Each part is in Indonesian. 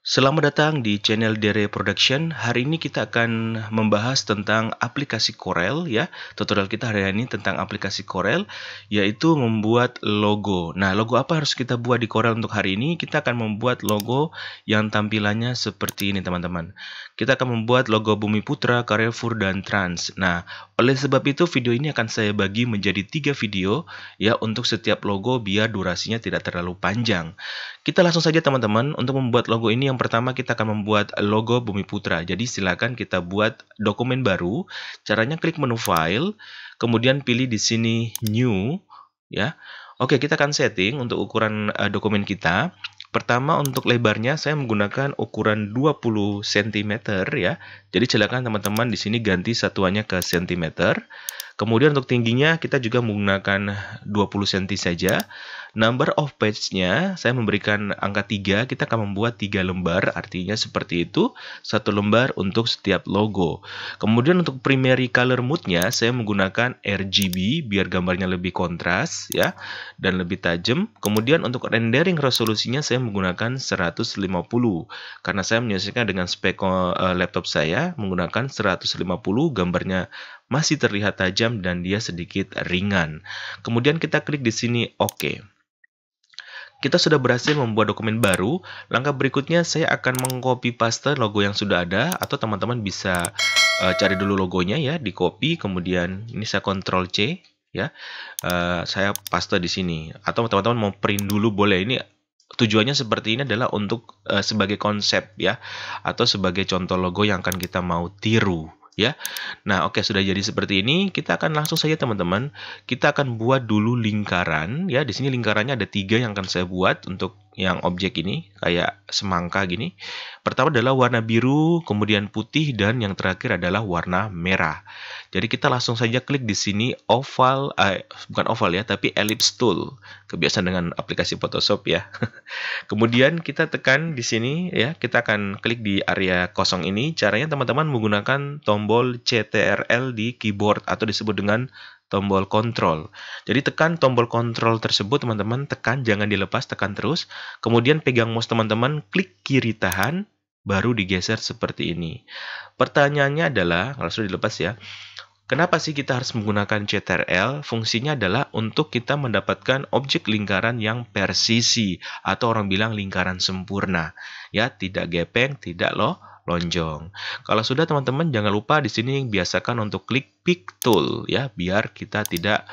Selamat datang di channel Dere Production. Hari ini kita akan membahas tentang aplikasi Corel ya. Tutorial kita hari ini tentang aplikasi Corel, yaitu membuat logo. Nah, logo apa harus kita buat di Corel untuk hari ini? Kita akan membuat logo yang tampilannya seperti ini, teman-teman. Kita akan membuat logo Bumi Putra, Carrefour, dan Trans. Nah, oleh sebab itu video ini akan saya bagi menjadi 3 video ya untuk setiap logo biar durasinya tidak terlalu panjang. Kita langsung saja teman-teman untuk membuat logo ini. Yang pertama kita akan membuat logo Bumi Putra. Jadi silakan kita buat dokumen baru. Caranya klik menu file, kemudian pilih di sini new ya. Oke, kita akan setting untuk ukuran dokumen kita. Pertama untuk lebarnya saya menggunakan ukuran 20 cm ya. Jadi silakan teman-teman di sini ganti satuannya ke cm. Kemudian untuk tingginya kita juga menggunakan 20 cm saja. Number of page-nya saya memberikan angka 3, kita akan membuat 3 lembar, artinya seperti itu, 1 lembar untuk setiap logo. Kemudian untuk primary color mode-nya saya menggunakan RGB biar gambarnya lebih kontras ya dan lebih tajam. Kemudian untuk rendering resolusinya saya menggunakan 150 karena saya menyesuaikan dengan spek laptop saya menggunakan 150, gambarnya masih terlihat tajam dan dia sedikit ringan. Kemudian kita klik di sini OK. Kita sudah berhasil membuat dokumen baru. Langkah berikutnya saya akan mengcopy paste logo yang sudah ada, atau teman-teman bisa cari dulu logonya ya, di copy, kemudian ini saya Ctrl C ya. Saya paste di sini. Atau teman-teman mau print dulu boleh. Ini tujuannya seperti ini adalah untuk sebagai konsep ya, atau sebagai contoh logo yang akan kita mau tiru ya. Nah, oke, sudah jadi seperti ini. Kita akan langsung saja teman-teman. Kita akan buat dulu lingkaran ya. Di sini lingkarannya ada 3 yang akan saya buat untuk yang objek ini kayak semangka gini. Pertama adalah warna biru, kemudian putih, dan yang terakhir adalah warna merah. Jadi kita langsung saja klik di sini oval, bukan oval ya, tapi ellipse tool. Kebiasaan dengan aplikasi Photoshop ya. Kemudian kita tekan di sini ya, kita akan klik di area kosong ini. Caranya teman-teman menggunakan tombol CTRL di keyboard atau disebut dengan tombol kontrol. Jadi tekan tombol kontrol tersebut teman-teman, tekan, jangan dilepas, tekan terus. Kemudian pegang mouse teman-teman, klik kiri tahan, baru digeser seperti ini. Pertanyaannya adalah, kalau sudah dilepas ya, kenapa sih kita harus menggunakan CTRL? Fungsinya adalah untuk kita mendapatkan objek lingkaran yang persisi, atau orang bilang lingkaran sempurna. Ya, tidak gepeng, tidak lonjong. Kalau sudah teman-teman, jangan lupa di sini biasakan untuk klik pick tool ya, biar kita tidak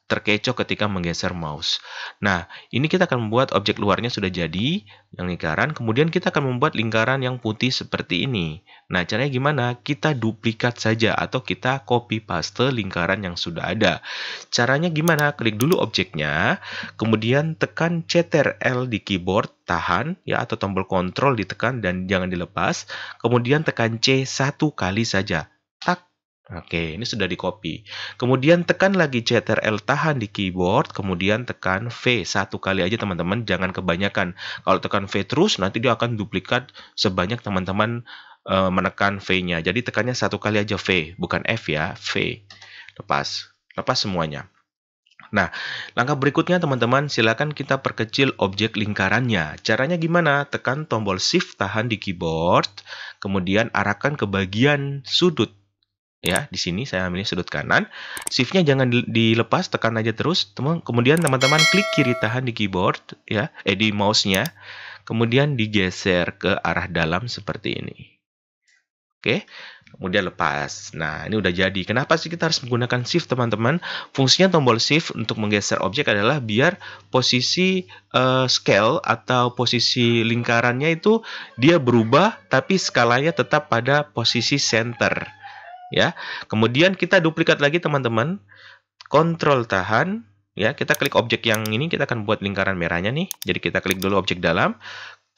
terkecoh ketika menggeser mouse. Nah, ini kita akan membuat objek luarnya sudah jadi, yang lingkaran. Kemudian kita akan membuat lingkaran yang putih seperti ini. Nah, caranya gimana? Kita duplikat saja atau kita copy paste lingkaran yang sudah ada. Caranya gimana? Klik dulu objeknya, kemudian tekan CTRL di keyboard, tahan ya, atau tombol kontrol ditekan dan jangan dilepas. Kemudian tekan C 1 kali saja. Tak. Oke, ini sudah di-copy. Kemudian tekan lagi CTRL, tahan di keyboard, kemudian tekan V 1 kali aja teman-teman, jangan kebanyakan. Kalau tekan V terus, nanti dia akan duplikat sebanyak teman-teman menekan V-nya. Jadi tekannya 1 kali aja V, bukan F ya, V. Lepas semuanya. Nah, langkah berikutnya teman-teman, silakan kita perkecil objek lingkarannya. Caranya gimana? Tekan tombol Shift, tahan di keyboard, kemudian arahkan ke bagian sudut. Ya, di sini saya ambil sudut kanan. Shift-nya jangan dilepas, tekan aja terus. Kemudian teman-teman klik kiri tahan di keyboard ya, di mouse-nya. Kemudian digeser ke arah dalam seperti ini. Oke, kemudian lepas. Nah, ini udah jadi. Kenapa sih kita harus menggunakan Shift, teman-teman? Fungsinya tombol Shift untuk menggeser objek adalah biar posisi scale atau posisi lingkarannya itu dia berubah, tapi skalanya tetap pada posisi center. Ya, kemudian kita duplikat lagi teman-teman, kontrol tahan ya, kita klik objek yang ini, kita akan buat lingkaran merahnya nih. Jadi kita klik dulu objek dalam,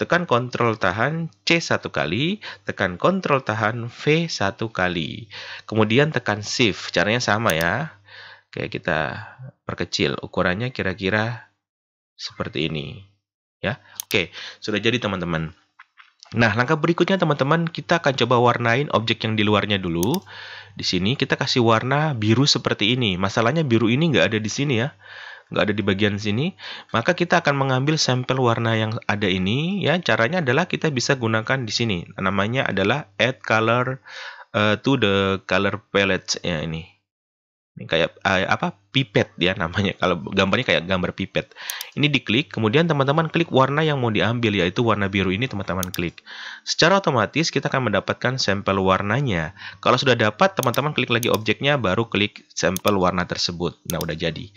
tekan kontrol tahan C 1 kali, tekan kontrol tahan V 1 kali, kemudian tekan Shift. Caranya sama ya. Oke, kita perkecil ukurannya kira-kira seperti ini ya. Oke, sudah jadi teman-teman. Nah, langkah berikutnya teman-teman, kita akan coba warnain objek yang di luarnya dulu. Di sini kita kasih warna biru seperti ini. Masalahnya biru ini nggak ada di sini ya. nggak ada di bagian sini, maka kita akan mengambil sampel warna yang ada ini, ya. Caranya adalah kita bisa gunakan di sini. Namanya adalah add color to the color palette ya ini. Ini kayak apa? Pipet ya namanya. Kalau gambarnya kayak gambar pipet. Ini diklik, kemudian teman-teman klik warna yang mau diambil, yaitu warna biru ini teman-teman klik. Secara otomatis kita akan mendapatkan sampel warnanya. Kalau sudah dapat, teman-teman klik lagi objeknya, baru klik sampel warna tersebut. Nah, udah jadi.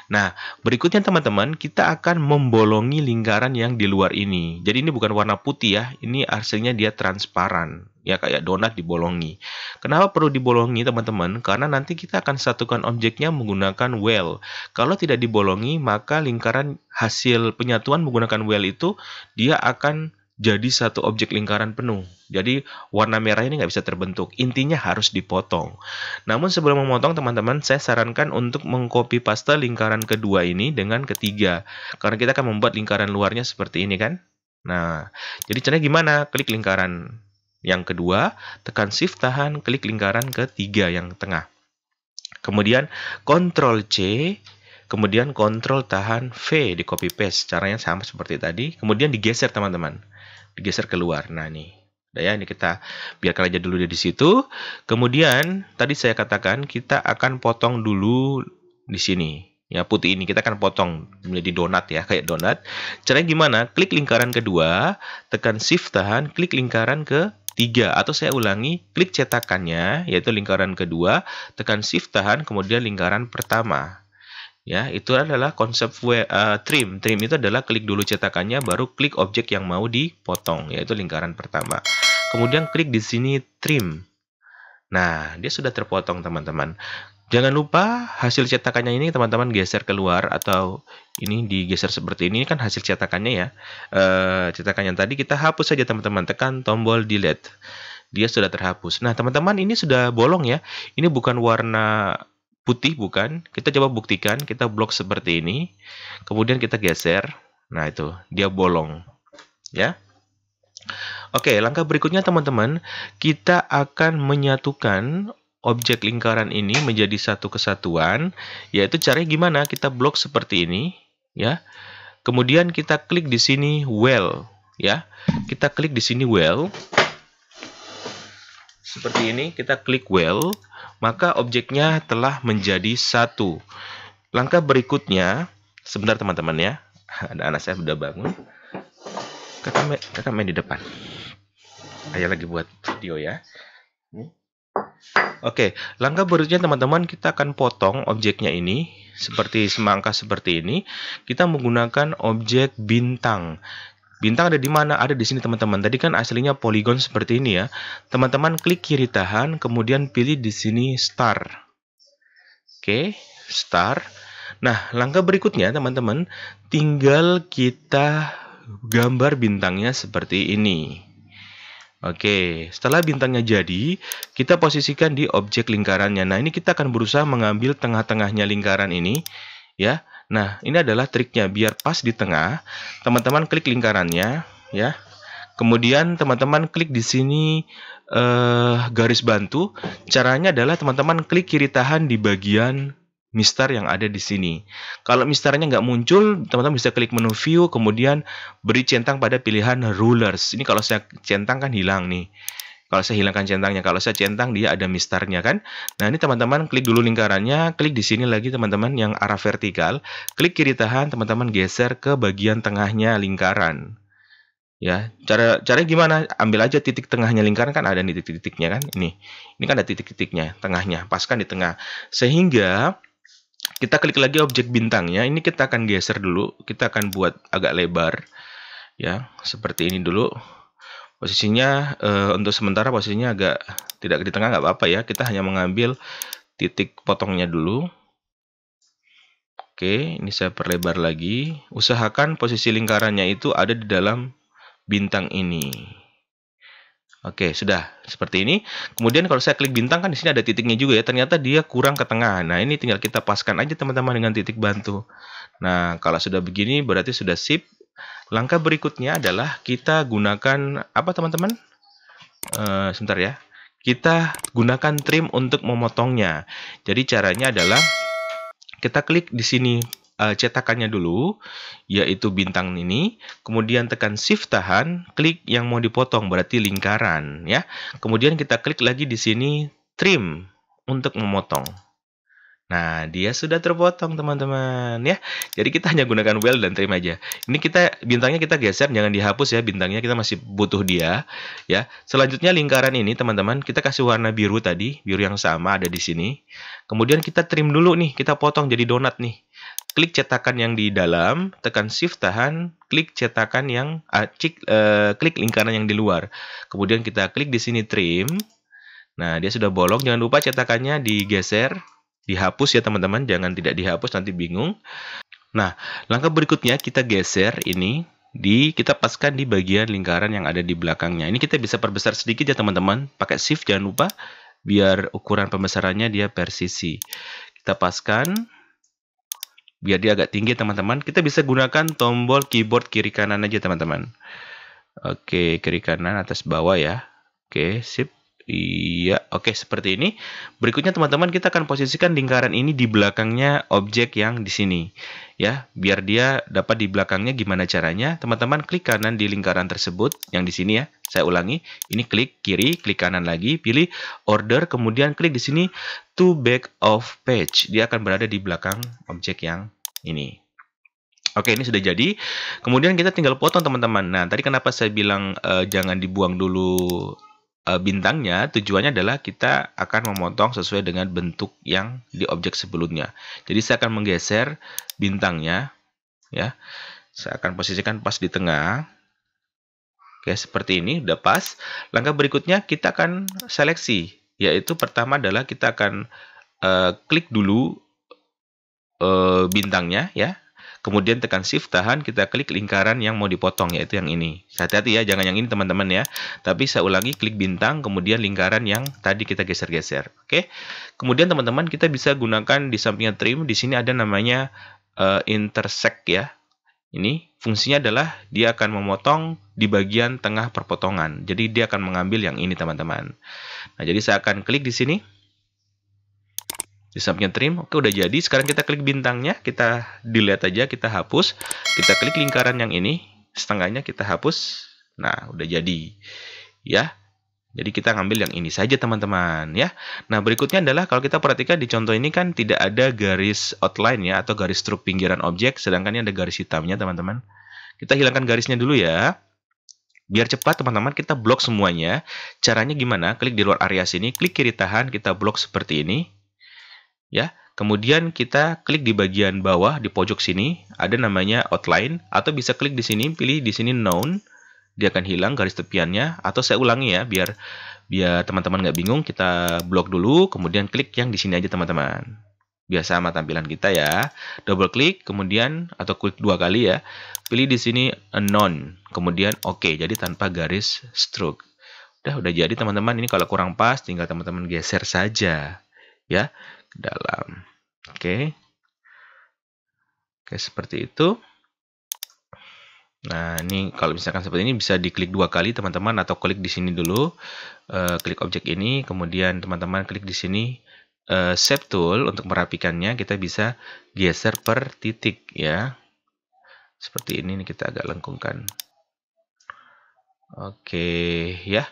Nah, berikutnya teman-teman, kita akan membolongi lingkaran yang di luar ini. Jadi ini bukan warna putih ya, ini hasilnya dia transparan. Ya, kayak donat dibolongi. Kenapa perlu dibolongi teman-teman? Karena nanti kita akan satukan objeknya menggunakan well. Kalau tidak dibolongi, maka lingkaran hasil penyatuan menggunakan well itu dia akan jadi satu objek lingkaran penuh. Jadi warna merah ini nggak bisa terbentuk. Intinya harus dipotong. Namun sebelum memotong teman-teman, saya sarankan untuk mengcopy paste lingkaran kedua ini dengan ketiga. Karena kita akan membuat lingkaran luarnya seperti ini kan. Nah, jadi caranya gimana? Klik lingkaran yang kedua, tekan shift tahan, klik lingkaran ketiga yang tengah. Kemudian Ctrl C, kemudian Ctrl tahan V di copy paste. Caranya sama seperti tadi. Kemudian digeser teman-teman. Digeser keluar. Nah, nih. Udah ya, ini kita biarkan aja dulu di situ. Kemudian tadi saya katakan kita akan potong dulu di sini. Ya, putih ini kita akan potong menjadi donat ya, kayak donat. Caranya gimana? Klik lingkaran kedua, tekan shift tahan, klik lingkaran ketiga, atau saya ulangi, klik cetakannya, yaitu lingkaran kedua, tekan shift tahan, kemudian lingkaran pertama. Ya, itu adalah konsep trim. Trim itu adalah klik dulu cetakannya, baru klik objek yang mau dipotong, yaitu lingkaran pertama. Kemudian klik di sini trim. Nah, dia sudah terpotong teman-teman. Jangan lupa hasil cetakannya ini teman-teman geser keluar, atau ini digeser seperti ini kan hasil cetakannya ya. Cetakan yang tadi kita hapus saja teman-teman, tekan tombol delete. Dia sudah terhapus. Nah teman-teman, ini sudah bolong ya. Ini bukan warna putih, bukan. Kita coba buktikan, kita blok seperti ini. Kemudian kita geser. Nah itu, dia bolong. Ya. Oke, langkah berikutnya teman-teman, kita akan menyatukan objek lingkaran ini menjadi satu kesatuan, yaitu caranya gimana? Kita blok seperti ini, ya. Kemudian kita klik di sini well, ya. Kita klik di sini well. Seperti ini, kita klik well, maka objeknya telah menjadi satu. Langkah berikutnya, sebentar teman-teman ya. Ada anak saya sudah bangun. Kakak main di depan. Ayah lagi buat video ya. Oke, langkah berikutnya teman-teman, kita akan potong objeknya ini seperti semangka seperti ini. Kita menggunakan objek bintang. Bintang ada di mana? Ada di sini teman-teman. Tadi kan aslinya poligon seperti ini ya. Teman-teman klik kiri tahan, kemudian pilih di sini star. Oke, star. Nah, langkah berikutnya teman-teman, tinggal kita gambar bintangnya seperti ini. Oke, setelah bintangnya jadi, kita posisikan di objek lingkarannya. Nah, ini kita akan berusaha mengambil tengah-tengahnya lingkaran ini, ya. Nah, ini adalah triknya, biar pas di tengah. Teman-teman klik lingkarannya, ya. Kemudian teman-teman klik di sini garis bantu. Caranya adalah teman-teman klik kiri tahan di bagian mistar yang ada di sini. Kalau mistarnya nggak muncul, teman-teman bisa klik menu view, kemudian beri centang pada pilihan rulers. Ini kalau saya centang kan hilang nih. Kalau saya hilangkan centangnya, kalau saya centang dia ada mistarnya kan. Nah ini teman-teman klik dulu lingkarannya, klik di sini lagi teman-teman yang arah vertikal, klik kiri tahan, teman-teman geser ke bagian tengahnya lingkaran. Ya, cara gimana? Ambil aja titik tengahnya lingkaran, kan ada nih titik-titiknya kan. Ini kan ada titik-titiknya, tengahnya, paskan di tengah. Sehingga kita klik lagi objek bintangnya, ini kita akan geser dulu, kita akan buat agak lebar, ya, seperti ini dulu. Posisinya, untuk sementara posisinya agak tidak di tengah, nggak apa-apa ya, kita hanya mengambil titik potongnya dulu. Oke, ini saya perlebar lagi, usahakan posisi lingkarannya itu ada di dalam bintang ini. Oke, sudah seperti ini. Kemudian kalau saya klik bintang kan di sini ada titiknya juga ya. Ternyata dia kurang ke tengah. Nah, ini tinggal kita paskan aja teman-teman dengan titik bantu. Nah, kalau sudah begini berarti sudah sip. Langkah berikutnya adalah kita gunakan apa teman-teman? Sebentar ya. Kita gunakan trim untuk memotongnya. Jadi caranya adalah kita klik di sini cetakannya dulu, yaitu bintang ini. Kemudian tekan Shift tahan, klik yang mau dipotong, berarti lingkaran ya. Kemudian kita klik lagi di sini trim untuk memotong. Nah, dia sudah terpotong teman-teman ya. Jadi kita hanya gunakan well dan trim aja. Ini bintangnya kita geser, jangan dihapus ya bintangnya, kita masih butuh dia ya. Selanjutnya lingkaran ini teman-teman, kita kasih warna biru tadi, biru yang sama ada di sini. Kemudian kita trim dulu nih, kita potong jadi donat nih. Klik cetakan yang di dalam, tekan Shift tahan, klik cetakan yang klik lingkaran yang di luar. Kemudian kita klik di sini trim. Nah, dia sudah bolong, jangan lupa cetakannya digeser. Dihapus ya teman-teman, jangan tidak dihapus nanti bingung. Nah, langkah berikutnya kita geser ini, kita paskan di bagian lingkaran yang ada di belakangnya. Ini kita bisa perbesar sedikit ya teman-teman, pakai Shift jangan lupa, biar ukuran pembesarannya dia persisi. Kita paskan, biar dia agak tinggi teman-teman. Kita bisa gunakan tombol keyboard kiri kanan aja teman-teman. Oke, kiri kanan atas bawah ya. Oke, sip. Iya, oke seperti ini. Berikutnya teman-teman kita akan posisikan lingkaran ini di belakangnya objek yang di sini. Ya, biar dia dapat di belakangnya gimana caranya? Teman-teman klik kanan di lingkaran tersebut yang di sini ya. Saya ulangi, ini klik kiri, klik kanan lagi, pilih order, kemudian klik di sini to back of page. Dia akan berada di belakang objek yang ini. Oke, ini sudah jadi. Kemudian kita tinggal potong teman-teman. Nah, tadi kenapa saya bilang jangan dibuang dulu bintangnya, tujuannya adalah kita akan memotong sesuai dengan bentuk yang di objek sebelumnya. Jadi saya akan menggeser bintangnya ya. Saya akan posisikan pas di tengah. Oke, seperti ini udah pas. Langkah berikutnya kita akan seleksi, yaitu pertama adalah kita akan klik dulu bintangnya ya. Kemudian tekan Shift tahan, kita klik lingkaran yang mau dipotong, yaitu yang ini. Hati-hati ya, jangan yang ini teman-teman ya. Tapi saya ulangi, klik bintang, kemudian lingkaran yang tadi kita geser-geser. Oke. Kemudian teman-teman kita bisa gunakan di sampingnya trim, di sini ada namanya intersect ya. Ini fungsinya adalah dia akan memotong di bagian tengah perpotongan. Jadi dia akan mengambil yang ini teman-teman. Nah, jadi saya akan klik di sini. Di sampingnya trim, oke udah jadi. Sekarang kita klik bintangnya, kita delete aja, kita hapus. Kita klik lingkaran yang ini, setengahnya kita hapus. Nah, udah jadi. Ya, jadi kita ngambil yang ini saja teman-teman ya. Nah, berikutnya adalah kalau kita perhatikan di contoh ini kan tidak ada garis outline ya, atau garis struk pinggiran objek, sedangkan ini ada garis hitamnya teman-teman. Kita hilangkan garisnya dulu ya. Biar cepat teman-teman, kita blok semuanya. Caranya gimana? Klik di luar area sini, klik kiri tahan, kita blok seperti ini. Ya, kemudian kita klik di bagian bawah di pojok sini ada namanya outline, atau bisa klik di sini, pilih di sini none, dia akan hilang garis tepiannya. Atau saya ulangi ya, biar teman-teman nggak bingung, kita blok dulu, kemudian klik yang di sini aja teman-teman. Biar sama tampilan kita ya. Double klik, kemudian atau klik 2 kali ya. Pilih di sini none, kemudian oke, jadi tanpa garis stroke. Udah jadi teman-teman. Ini kalau kurang pas, tinggal teman-teman geser saja ya ke dalam. Oke, seperti itu. Nah, ini kalau misalkan seperti ini bisa diklik 2 kali teman-teman, atau klik di sini dulu, klik objek ini, kemudian teman-teman klik di sini shape tool untuk merapikannya. Kita bisa geser per titik ya, seperti ini. Kita agak lengkungkan. Oke ya.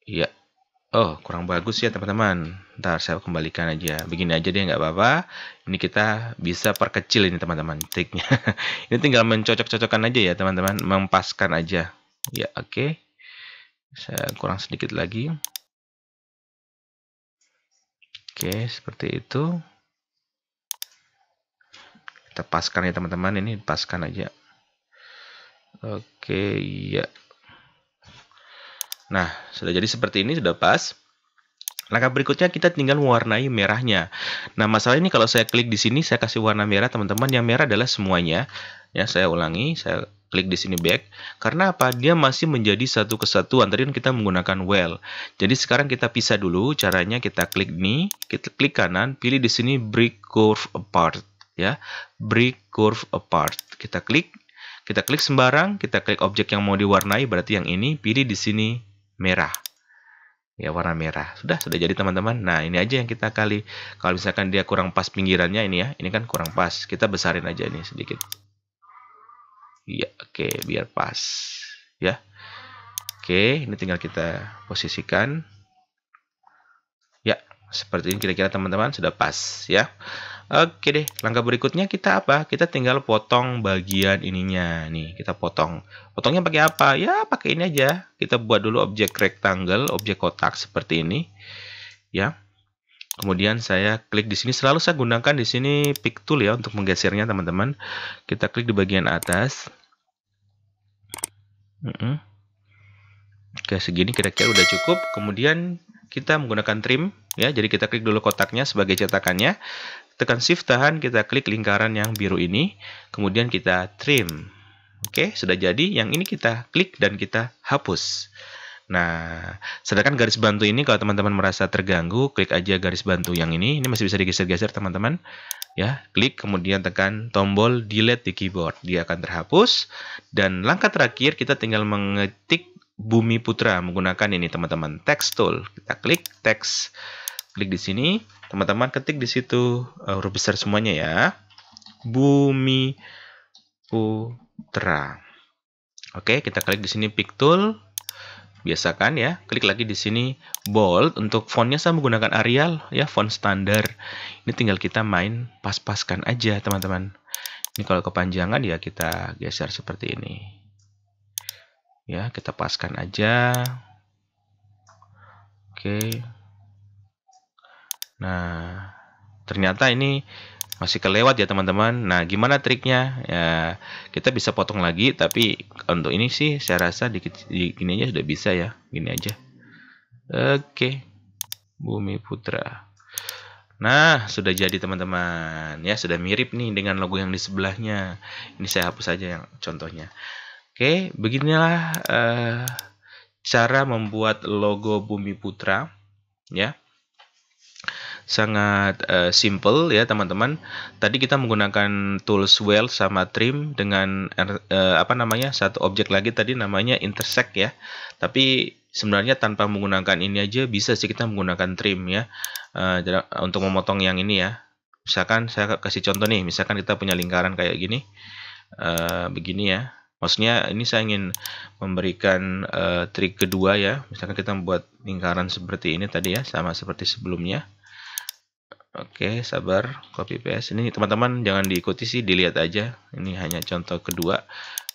Iya. Oh, kurang bagus ya teman-teman. Ntar saya kembalikan aja. Begini aja deh, nggak apa-apa. Ini kita bisa perkecil ini teman-teman triknya. Ini tinggal mencocok-cocokkan aja ya teman-teman. Mempaskan aja. Ya, oke. Saya kurang sedikit lagi. Oke, seperti itu. Kita paskan ya teman-teman. Ini paskan aja. Oke, ya. Nah, sudah jadi seperti ini, sudah pas. Langkah berikutnya kita tinggal mewarnai merahnya. Nah, masalah ini kalau saya klik di sini, saya kasih warna merah, teman-teman. Yang merah adalah semuanya. Ya, saya ulangi, saya klik di sini back. Karena apa? Dia masih menjadi satu kesatuan. Tadi kan kita menggunakan well. Jadi sekarang kita pisah dulu. Caranya kita klik ini, kita klik kanan, pilih di sini break curve apart. Ya, break curve apart. Kita klik sembarang, kita klik objek yang mau diwarnai, berarti yang ini, pilih di sini merah. Ya, warna merah. Sudah jadi teman-teman. Nah, ini aja yang kita kali. Kalau misalkan dia kurang pas pinggirannya ini ya, ini kan kurang pas. Kita besarin aja ini sedikit. Ya, oke, biar pas. Ya. Oke, ini tinggal kita posisikan. Ya, seperti ini kira-kira teman-teman sudah pas ya. Oke deh, langkah berikutnya kita apa? Kita tinggal potong bagian ininya. Nih, kita potong. Potongnya pakai apa? Ya, pakai ini aja. Kita buat dulu objek rectangle, objek kotak seperti ini. Ya. Kemudian saya klik di sini. Selalu saya gunakan di sini pick tool ya untuk menggesernya, teman-teman. Kita klik di bagian atas. Oke, segini kira-kira udah cukup. Kemudian kita menggunakan trim ya. Jadi kita klik dulu kotaknya sebagai cetakannya. Tekan shift tahan, kita klik lingkaran yang biru ini, kemudian kita trim. Oke, sudah jadi. Yang ini kita klik dan kita hapus. Nah, sedangkan garis bantu ini kalau teman-teman merasa terganggu, klik aja garis bantu yang ini. Ini masih bisa digeser-geser teman-teman. Ya, klik kemudian tekan tombol delete di keyboard. Dia akan terhapus. Dan langkah terakhir kita tinggal mengetik Bumi Putra menggunakan ini teman-teman, text tool. Kita klik text. Klik di sini, teman-teman ketik di situ huruf besar semuanya ya. Bumi Putra. Oke, kita klik di sini pick tool. Biasakan ya, klik lagi di sini bold. Untuk fontnya saya menggunakan Arial ya, font standar. Ini tinggal kita main pas-paskan aja, teman-teman. Ini kalau kepanjangan ya kita geser seperti ini. Ya, kita paskan aja. Oke. Nah, ternyata ini masih kelewat ya teman-teman. Nah, gimana triknya? Ya, kita bisa potong lagi, tapi untuk ini sih saya rasa gini aja sudah bisa ya. Gini aja. Oke. Bumi Putra. Nah, sudah jadi teman-teman. Ya, sudah mirip nih dengan logo yang di sebelahnya. Ini saya hapus aja yang contohnya. Oke, beginilah cara membuat logo Bumi Putra. Ya. Sangat simple ya teman-teman. Tadi kita menggunakan tools weld sama trim dengan satu objek lagi tadi namanya intersect ya. Tapi sebenarnya tanpa menggunakan ini aja bisa sih kita menggunakan trim ya. Untuk memotong yang ini ya. Misalkan saya kasih contoh nih, misalkan kita punya lingkaran kayak gini. Begini ya. Maksudnya ini saya ingin memberikan trik kedua ya. Misalkan kita membuat lingkaran seperti ini tadi ya, sama seperti sebelumnya. Oke, sabar, copy paste. Ini teman-teman jangan diikuti sih, dilihat aja. Ini hanya contoh kedua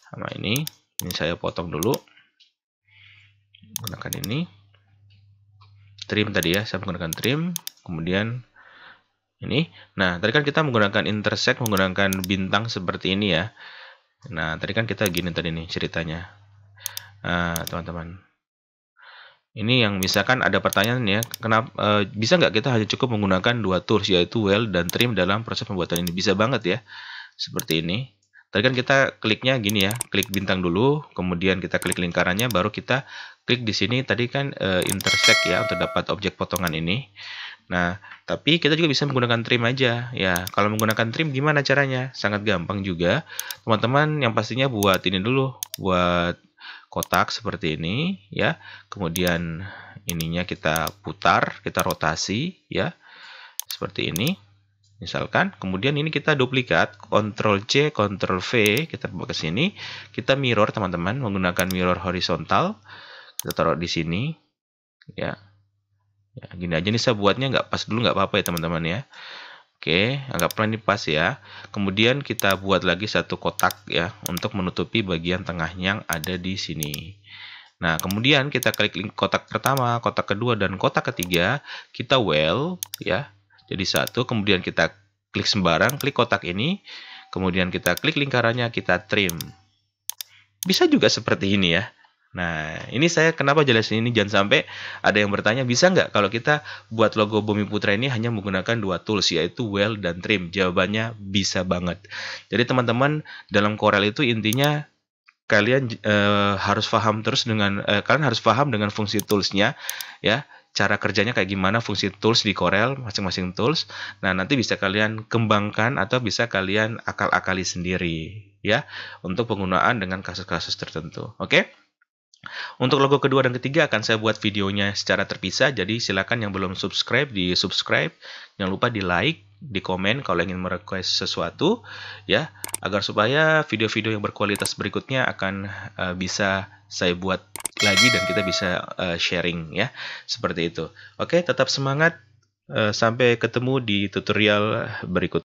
sama ini. Ini saya potong dulu. Gunakan ini. Trim tadi ya, saya menggunakan trim. Kemudian ini. Nah, tadi kan kita menggunakan intersect, menggunakan bintang seperti ini ya. Nah, tadi kan kita gini tadi nih ceritanya. Teman-teman. Ini yang misalkan ada pertanyaan ya, kenapa bisa nggak kita hanya cukup menggunakan dua tools yaitu weld dan trim dalam proses pembuatan ini? Bisa banget ya, seperti ini. Tadi kan kita kliknya gini ya, klik bintang dulu, kemudian kita klik lingkarannya, baru kita klik di sini. Tadi kan intersect ya untuk dapat objek potongan ini. Nah, tapi kita juga bisa menggunakan trim aja ya. Kalau menggunakan trim gimana caranya? Sangat gampang juga, teman-teman. Yang pastinya buat ini dulu, buat kotak seperti ini ya. Kemudian ininya kita putar, kita rotasi ya. Seperti ini. Misalkan, kemudian ini kita duplikat, Ctrl C, Ctrl V, kita bawa ke sini. Kita mirror teman-teman menggunakan mirror horizontal. Kita taruh di sini ya. Ya, gini aja nih saya buatnya nggak pas dulu nggak apa-apa ya teman-teman ya. Oke, anggaplah ini pas ya. Kemudian kita buat lagi satu kotak ya untuk menutupi bagian tengah yang ada di sini. Nah, kemudian kita klik link kotak pertama, kotak kedua, dan kotak ketiga. Kita weld ya. Jadi satu, kemudian kita klik sembarang, klik kotak ini. Kemudian kita klik lingkarannya, kita trim. Bisa juga seperti ini ya. Nah, ini saya kenapa jelasin ini, jangan sampai ada yang bertanya, bisa nggak kalau kita buat logo Bumi Putra ini hanya menggunakan dua tools, yaitu weld dan trim? Jawabannya bisa banget. Jadi teman-teman, dalam Corel itu intinya kalian harus paham terus dengan kalian harus paham dengan fungsi toolsnya ya, cara kerjanya kayak gimana, fungsi tools di Corel, masing-masing tools. Nah, nanti bisa kalian kembangkan atau bisa kalian akal-akali sendiri ya untuk penggunaan dengan kasus-kasus tertentu. Oke? Untuk logo kedua dan ketiga akan saya buat videonya secara terpisah, jadi silakan yang belum subscribe di subscribe, jangan lupa di like, di komen kalau ingin merequest sesuatu, ya, agar supaya video-video yang berkualitas berikutnya akan bisa saya buat lagi dan kita bisa sharing, ya, seperti itu. Oke, tetap semangat, sampai ketemu di tutorial berikut.